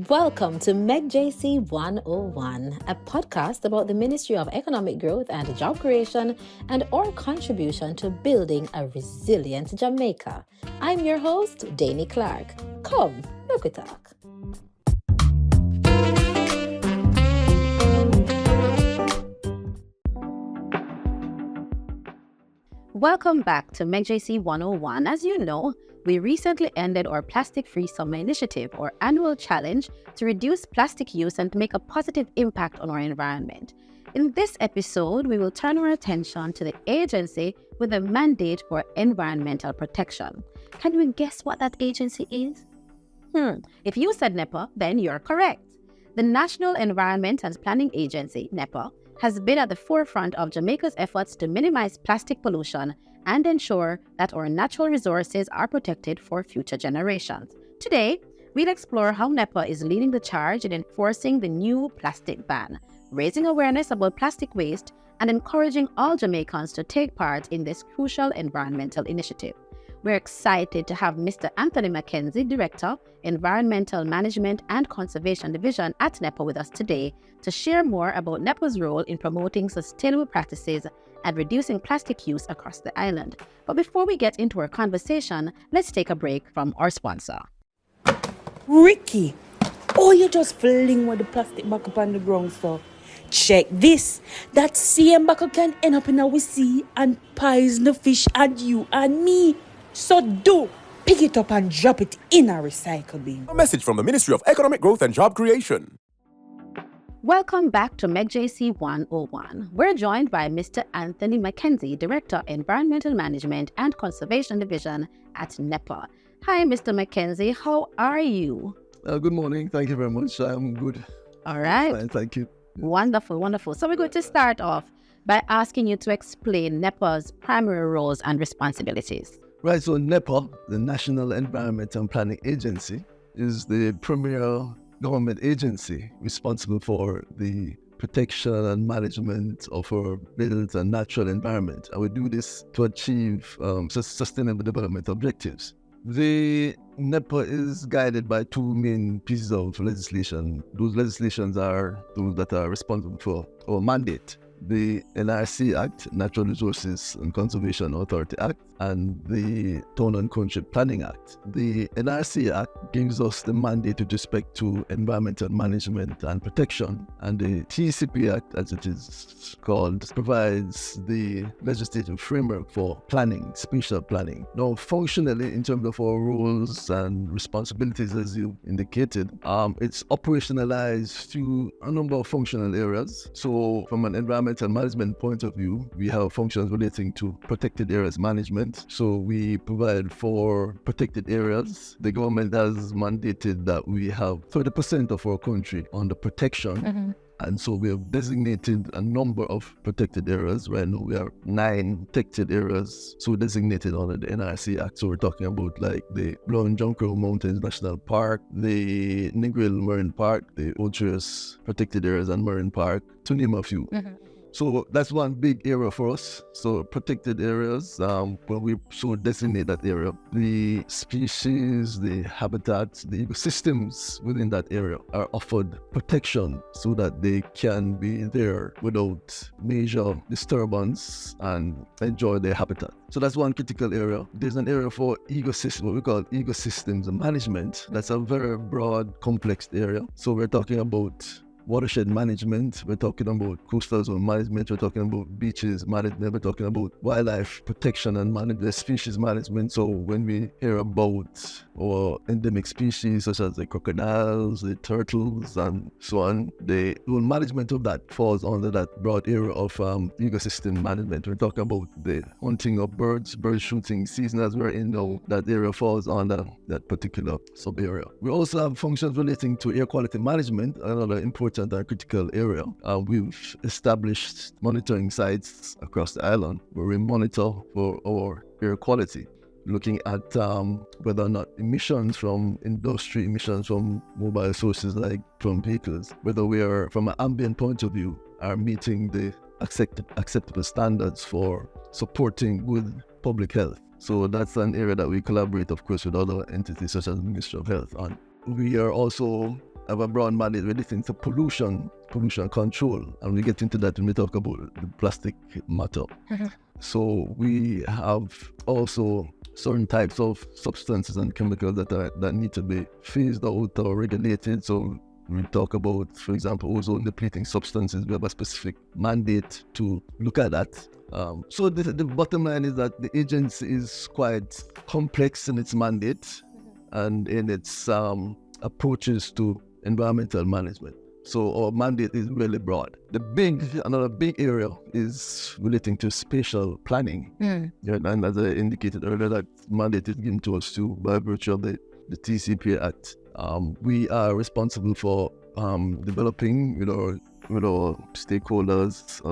Welcome to MEGJC 101, a podcast about the Ministry of Economic Growth and Job Creation and our contribution to building a resilient Jamaica. I'm your host, Danny Clark. Come, look we talk. Welcome back to MEGJC 101. As you know, we recently ended our Plastic-Free Summer Initiative, or annual challenge to reduce plastic use and make a positive impact on our environment. In this episode, we will turn our attention to the agency with a mandate for environmental protection. Can you guess what that agency is? If you said NEPA, then you're correct. The National Environment and Planning Agency, NEPA, has been at the forefront of Jamaica's efforts to minimize plastic pollution and ensure that our natural resources are protected for future generations. Today, we'll explore how NEPA is leading the charge in enforcing the new plastic ban, raising awareness about plastic waste, and encouraging all Jamaicans to take part in this crucial environmental initiative. We're excited to have Mr. Anthony McKenzie, Director, Environmental Management and Conservation Division at NEPA with us today to share more about NEPA's role in promoting sustainable practices and reducing plastic use across the island. But before we get into our conversation, let's take a break from our sponsor. Ricky, you just fling with the plastic back up on the ground, so check this. That same buckle can end up in our sea and poison the fish and you and me. So do pick it up and drop it in a recycle bin. A message from the Ministry of Economic Growth and Job Creation. Welcome back to MEGJC 101. We're joined by Mr. Anthony McKenzie, Director, Environmental Management and Conservation Division at NEPA. Hi, Mr. McKenzie. How are you? Good morning. Thank you very much. I'm good. All right. Fine, thank you. Wonderful, wonderful. So we're going to start off by asking you to explain NEPA's primary roles and responsibilities. Right, so NEPA, the National Environment and Planning Agency, is the premier government agency responsible for the protection and management of our built and natural environment. And we do this to achieve sustainable development objectives. The NEPA is guided by two main pieces of legislation. Those legislations are those that are responsible for our mandate: the NRC Act, Natural Resources and Conservation Authority Act, and the Town and Country Planning Act. The NRC Act gives us the mandate with respect to environmental management and protection, and the TCP Act, as it is called, provides the legislative framework for planning, spatial planning. Now, functionally, in terms of our roles and responsibilities, as you indicated, it's operationalized through a number of functional areas. So, from an environmental management point of view, we have functions relating to protected areas management. So we provide for protected areas. The government has mandated that we have 30% of our country under protection. And so we have designated a number of protected areas. Right now we have 9 protected areas, so designated under the NRC Act. So we're talking about like the Blowing Junco Mountains National Park, the Negril Marine Park, the Ultras Protected Areas and Marine Park, to name a few. So that's one big area for us. So protected areas, when we so designate that area, the species, the habitats, the ecosystems within that area are offered protection so that they can be there without major disturbance and enjoy their habitat. So that's one critical area. There's an area for ecosystem, what we call ecosystems management. That's a very broad, complex area. So we're talking about watershed management, we're talking about coastal zone management, we're talking about beaches management, we're talking about wildlife protection and management, species management. So when we hear about our endemic species such as the crocodiles, the turtles and so on, the management of that falls under that broad area of ecosystem management. We're talking about the hunting of birds, bird shooting season as we're in now, that area falls under that particular sub-area. We also have functions relating to air quality management, another important and critical area. We've established monitoring sites across the island where we monitor for our air quality, looking at whether or not emissions from industry, emissions from mobile sources like from vehicles, whether we are, from an ambient point of view, are meeting the acceptable standards for supporting good public health. So that's an area that we collaborate, of course, with other entities such as the Ministry of Health. And we are also have a broad mandate relating to pollution control. And we get into that when we talk about the plastic matter. So we have also certain types of substances and chemicals that need to be phased out or regulated. So we talk about, for example, ozone depleting substances. We have a specific mandate to look at that. So the bottom line is that the agency is quite complex in its mandate and in its approaches to environmental management. So our mandate is really broad. Another big area is relating to spatial planning. Yeah, and as I indicated earlier, that mandate is given to us too by virtue of the TCPA Act. We are responsible for developing with our stakeholders,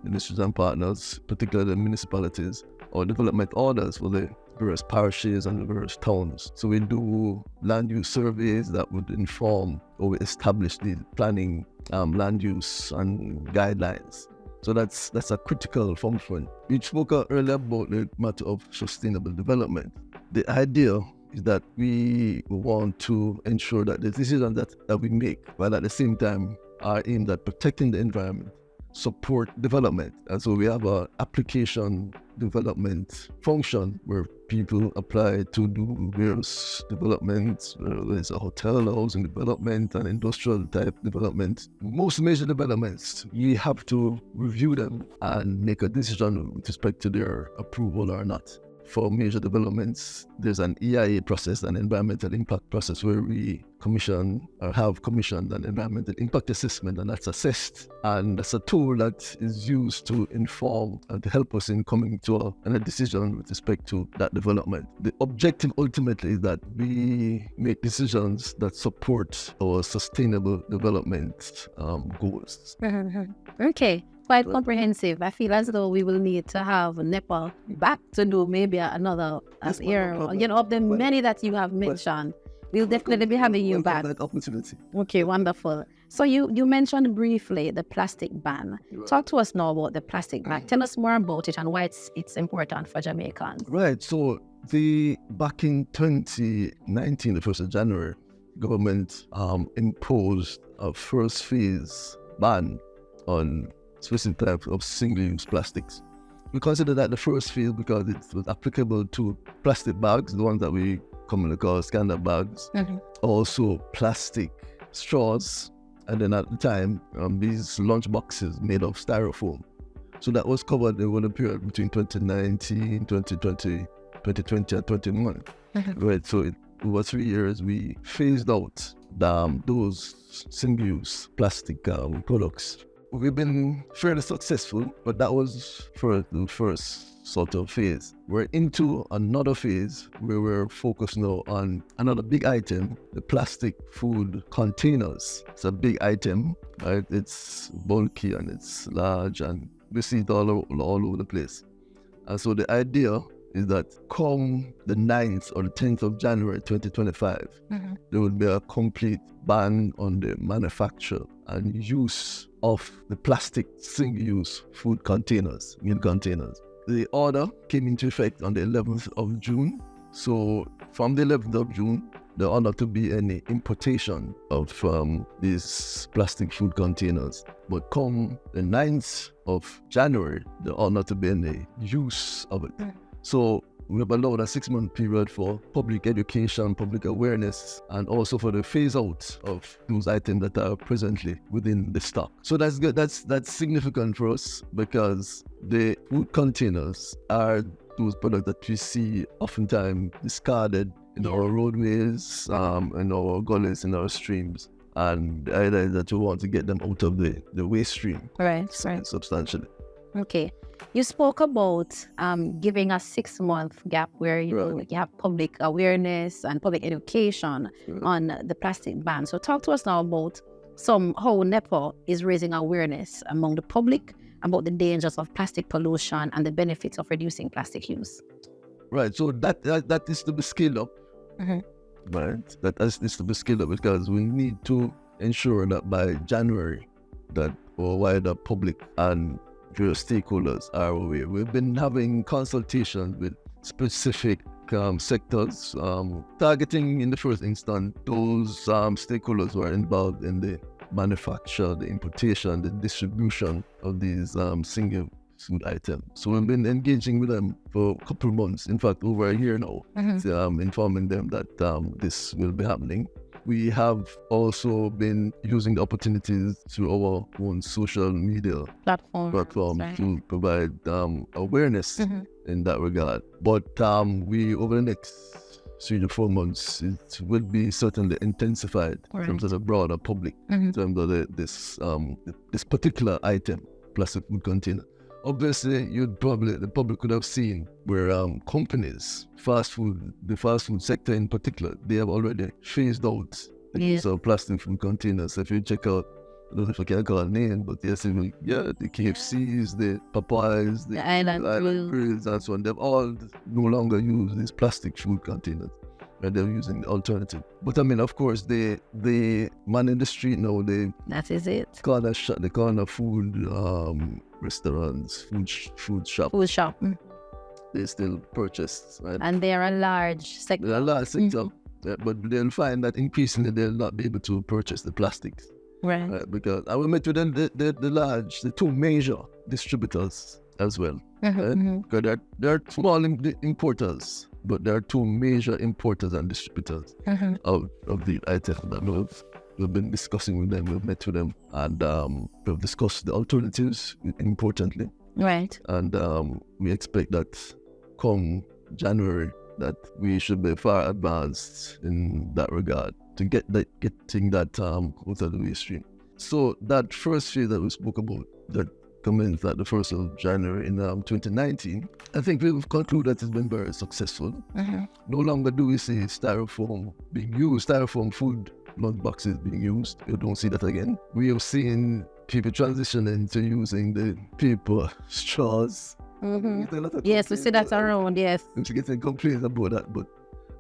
ministries and partners, particularly the municipalities, or development orders for the various parishes and the various towns. So we do land use surveys that would inform or we establish the planning, land use and guidelines. So that's a critical function. We spoke earlier about the matter of sustainable development. The idea is that we want to ensure that the decisions that we make, while at the same time are aimed at protecting the environment, support development. And so we have an application development function where people apply to do various developments. There's a hotel, housing development, and industrial type development. Most major developments, we have to review them and make a decision with respect to their approval or not. For major developments, there's an EIA process, an environmental impact process, where we have commissioned an environmental impact assessment, and that's assessed. And that's a tool that is used to inform and to help us in coming to a decision with respect to that development. The objective ultimately is that we make decisions that support our sustainable development goals. Okay. Quite comprehensive. I feel as though we will need to have NEPA back to do maybe another year, of the many that you have mentioned. We'll definitely be having you back. That opportunity. Okay, wonderful. So you mentioned briefly the plastic ban. Right. Talk to us now about the plastic ban. Tell us more about it and why it's important for Jamaicans. Right. So back in 2019, the 1st of January, government imposed a first phase ban on specific types of single-use plastics. We consider that the first phase because it was applicable to plastic bags, the ones that we commonly call standard bags, also plastic straws, and then at the time, these lunch boxes made of styrofoam. So that was covered over the period between 2019, 2020, and 2021. Right, so over 3 years, we phased out those single-use plastic products. We've been fairly successful, but that was for the first sort of phase. We're into another phase where we're focused now on another big item, the plastic food containers. It's a big item, right? It's bulky and it's large and we see it all over the place. And so the idea is that come the 9th or the 10th of January 2025, there will be a complete ban on the manufacture and use of the plastic single-use food containers, meal containers. The order came into effect on the 11th of June. So from the 11th of June, there ought not to be any importation of these plastic food containers. But come the 9th of January, there ought not to be any use of it. So we have allowed a 6-month period for public education, public awareness, and also for the phase out of those items that are presently within the stock. So that's good. That's significant for us because the food containers are those products that we see oftentimes discarded in our roadways, in our gullies, in our streams. And the idea is that we want to get them out of the waste stream. Right. Substantially. Okay. You spoke about giving a 6-month gap where you have public awareness and public education on the plastic ban. So talk to us now about how NEPA is raising awareness among the public about the dangers of plastic pollution and the benefits of reducing plastic use. Right. So that is to be scaled up. Right. That is to be scaled up because we need to ensure that by January that our wider public and various stakeholders are aware. We've been having consultations with specific sectors, targeting in the first instance those stakeholders who are involved in the manufacture, the importation, the distribution of these single food items. So we've been engaging with them for a couple of months, in fact over a year now, informing them that this will be happening. We have also been using the opportunities through our own social media platform right. to provide awareness in that regard. But we, over the next 3 to 4 months, it will be certainly intensified in terms of the broader public, in terms of this particular item, plastic food container. Obviously, the public could have seen where companies, the fast food sector in particular, they have already phased out the use of plastic food containers. So if you check out, I don't know if I can call a name, but yes, the KFCs, the Popeyes, the Island Grills, and so on, they've all no longer use these plastic food containers. And they're using the alternative. But I mean, of course, they man in the street now, that is it. The corner food restaurants, food shop. They still purchase, right? And they're a large sector. They're a large sector, but they'll find that increasingly they'll not be able to purchase the plastics. Right. Because I will met with them, the two major distributors as well. Because there are small importers, but there are two major importers and distributors of the items that we've been discussing with them. We've met with them and we've discussed the alternatives, importantly. Right. And we expect that come January that we should be far advanced in that regard to getting that out of the waste stream. So that first phase that we spoke about, that commenced at the 1st of January in 2019, I think we've concluded that it's been very successful. No longer do we see styrofoam being used, styrofoam food lunch boxes being used. You don't see that again. We have seen people transitioning to using the paper straws. Yes, we see that around, yes. We're getting complaints about that, but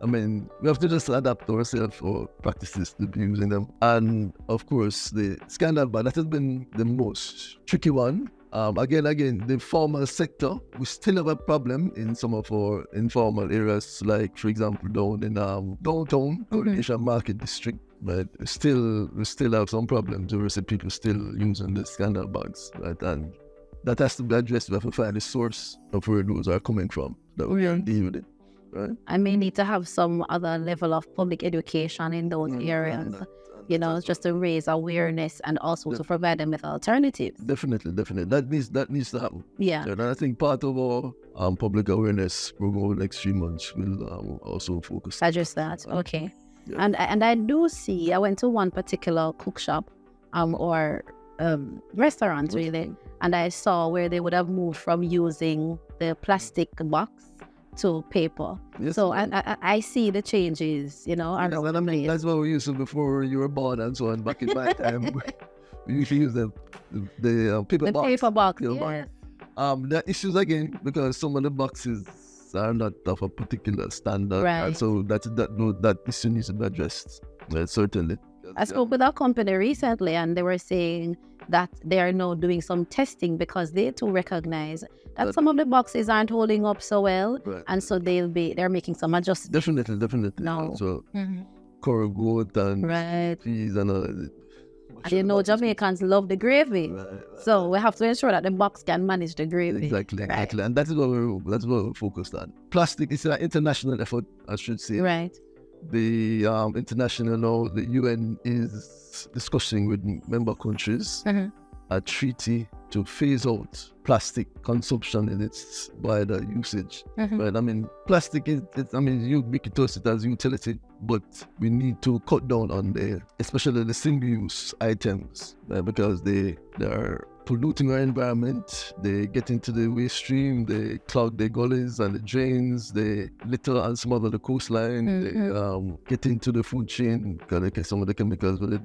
I mean, we have to just adapt ourselves or practices to be using them. And of course, the scandal bar, that has been the most tricky one. Again, the formal sector, we still have a problem in some of our informal areas, like, for example, down in downtown, Asian Market District. But we still have some problems. We see people still using the scandal bags, right? And that has to be addressed. We have to find the source of where those are coming from, that we can deal with it. Right. I may need to have some other level of public education in those areas, just to raise awareness and also to provide them with alternatives. Definitely. That needs to happen. Yeah. And I think part of our public awareness program over the next 3 months will also focus. Address that. Okay. Yeah. And I do see, I went to one particular cook shop or restaurant really, and I saw where they would have moved from using the plastic box to paper. Yes, so I see the changes, around the place. That's what we used to before you were born and so on. Back in my time, we usually use the paper box. The paper box, There are issues again because some of the boxes are not of a particular standard, right. And so that issue needs to be addressed. Certainly. I spoke with a company recently, and they were saying that they are now doing some testing because they too recognize that some of the boxes aren't holding up so well, right. And so they're making some adjustments. Definitely. No. So curry goat and right. cheese and And Jamaicans love the gravy, right. So we have to ensure that the box can manage the gravy. Exactly, and that's what we're focused on. Plastic is an international effort, I should say. Right. The the UN is discussing with member countries a treaty to phase out plastic consumption in its wider usage. Right? I mean, plastic is you ubiquitous it as utility, but we need to cut down on especially the single-use items, right? Because they are polluting our environment. They get into the waste stream, they clog the gullies and the drains, they litter and smother the coastline, they get into the food chain, because some of the chemicals with it,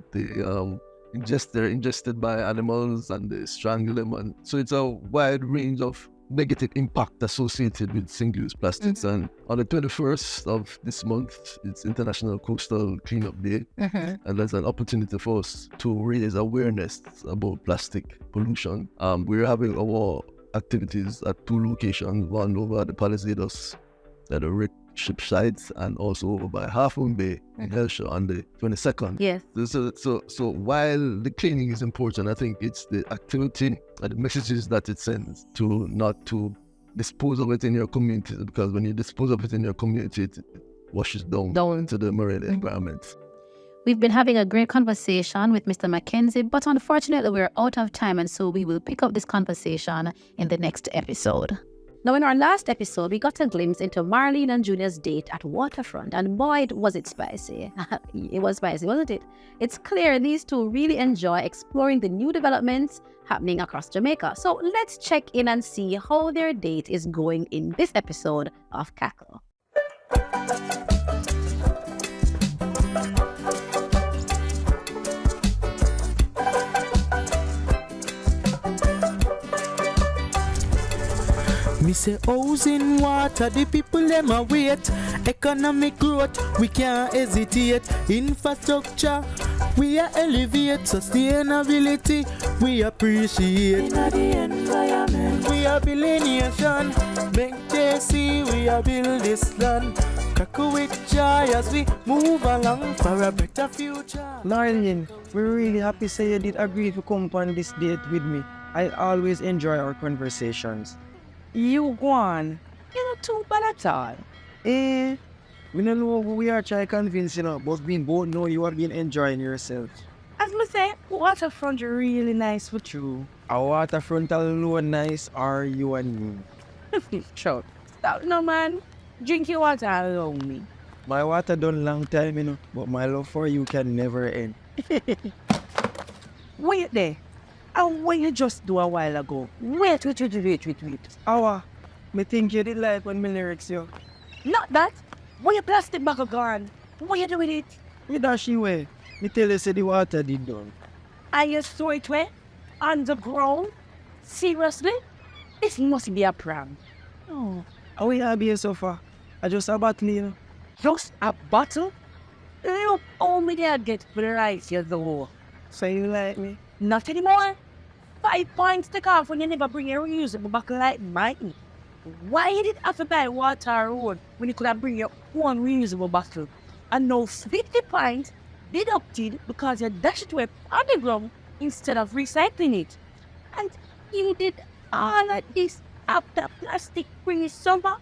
they're ingested by animals and they strangle them. And so it's a wide range of negative impact associated with single-use plastics. And on the 21st of this month, it's International Coastal Cleanup Day. And there's an opportunity for us to raise awareness about plastic pollution. We're having our activities at 2 locations, one over at the Palisados at the Rick ship sites and also over by Half Moon Bay in Hellshire on the 22nd. Yes. So while the cleaning is important, I think it's the activity and the messages that it sends to not to dispose of it in your community, because when you dispose of it in your community, it washes down to the marine environment. We've been having a great conversation with Mr. McKenzie, but unfortunately we're out of time, and so we will pick up this conversation in the next episode. Now, in our last episode, we got a glimpse into Marlene and Junior's date at Waterfront, and boy, was it spicy. It was spicy, wasn't it? It's clear these two really enjoy exploring the new developments happening across Jamaica. So let's check in and see how their date is going in this episode of Cackle. Me say housing, water, the people them a wait. Economic growth, we can't hesitate. Infrastructure, we are elevate. Sustainability, we appreciate. In the environment, we are building nation. MEGJC, we are build this land. Kaku with joy as we move along for a better future. Marlene, we're really happy say you did agree to come on this date with me. I always enjoy our conversations. You go on. You're not too bad at all. We don't know who we are trying to convince, but we both know you have been enjoying yourself. As me say, Waterfront really nice for you. A waterfront alone nice, or you and me? Sure. Stop no man. Drink your water along me. My water done long time, but my love for you can never end. Wait there. And what you just do a while ago? Wait. Me think you did like when my lyrics, yo. Not that. Where your plastic bag gone? What you do with it? Me dash you away. Me tell you say the water did done. And you throw it where? Underground? Seriously? This must be a prank. No. How we have been so far? I just a bottle, Just a bottle? Look, only there get for the rice, you though. So you like me? Not anymore. 5 points take off when you never bring a reusable bottle like mine. Why did it have to buy water road when you could have bring your own reusable bottle? And now 50 points deducted because you dashed it away on the ground instead of recycling it. And you did all of this after plastic-free summer.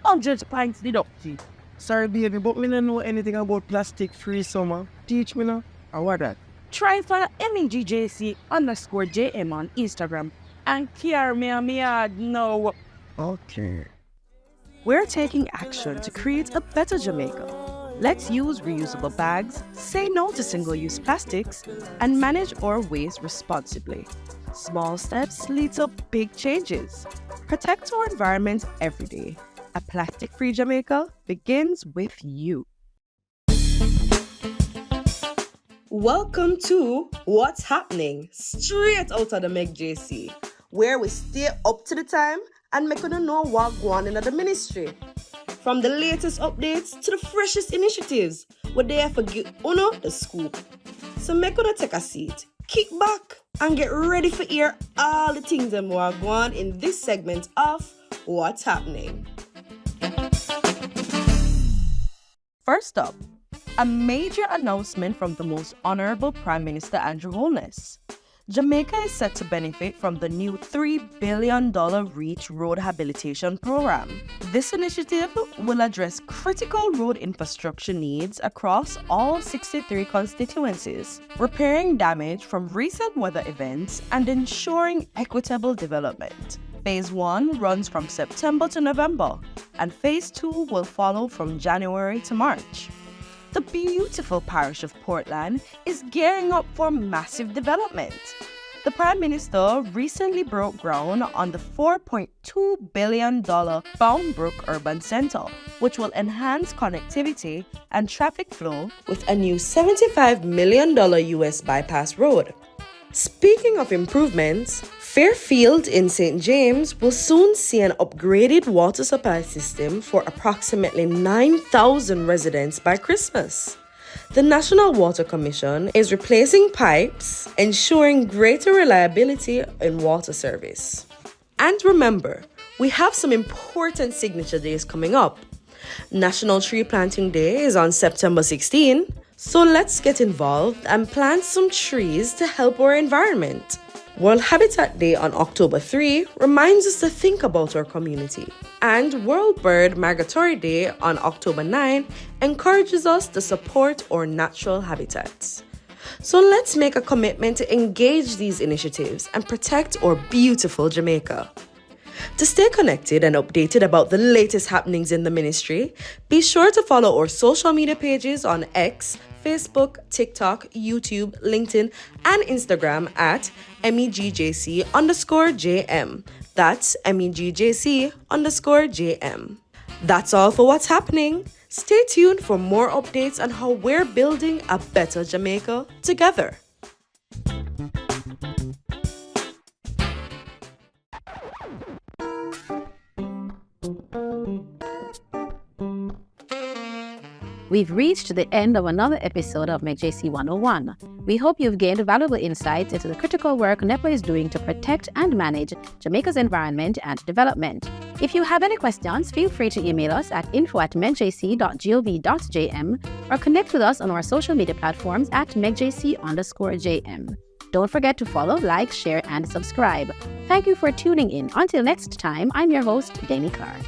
100 points deducted. Sorry, baby, but me don't know anything about plastic-free summer. Teach me now. Or what that? Try follow MEGJC_JM on Instagram and carry me on my yard now. Okay. We're taking action to create a better Jamaica. Let's use reusable bags, say no to single-use plastics, and manage our waste responsibly. Small steps lead to big changes. Protect our environment every day. A plastic-free Jamaica begins with you. Welcome to What's Happening, straight out of the MEGJC, where we stay up to the time and make you know what going on in the ministry. From the latest updates to the freshest initiatives, we're there for give uno the scoop. So make you take a seat, kick back, and get ready for hear all the things that are going on in this segment of What's Happening. First up, a major announcement from the Most Honorable Prime Minister Andrew Holness. Jamaica is set to benefit from the new $3 billion REACH Road Rehabilitation Program. This initiative will address critical road infrastructure needs across all 63 constituencies, repairing damage from recent weather events and ensuring equitable development. Phase 1 runs from September to November, and Phase 2 will follow from January to March. The beautiful parish of Portland is gearing up for massive development. The Prime Minister recently broke ground on the $4.2 billion Boundbrook Urban Center, which will enhance connectivity and traffic flow with a new $75 million US bypass road. Speaking of improvements, Fairfield in St. James will soon see an upgraded water supply system for approximately 9,000 residents by Christmas. The National Water Commission is replacing pipes, ensuring greater reliability in water service. And remember, we have some important signature days coming up. National Tree Planting Day is on September 16, so let's get involved and plant some trees to help our environment. World Habitat Day on October 3 reminds us to think about our community. And World Bird Migratory Day on October 9 encourages us to support our natural habitats. So let's make a commitment to engage these initiatives and protect our beautiful Jamaica. To stay connected and updated about the latest happenings in the ministry, be sure to follow our social media pages on X, Facebook, TikTok, YouTube, LinkedIn, and Instagram at MEGJC_JM. That's MEGJC_JM. That's all for what's happening. Stay tuned for more updates on how we're building a better Jamaica together. We've reached the end of another episode of MEGJC 101. We hope you've gained valuable insights into the critical work NEPA is doing to protect and manage Jamaica's environment and development. If you have any questions, feel free to email us at info@megjc.gov.jm or connect with us on our social media platforms at MEGJC_JM. Don't forget to follow, like, share, and subscribe. Thank you for tuning in. Until next time, I'm your host, Danny Clark.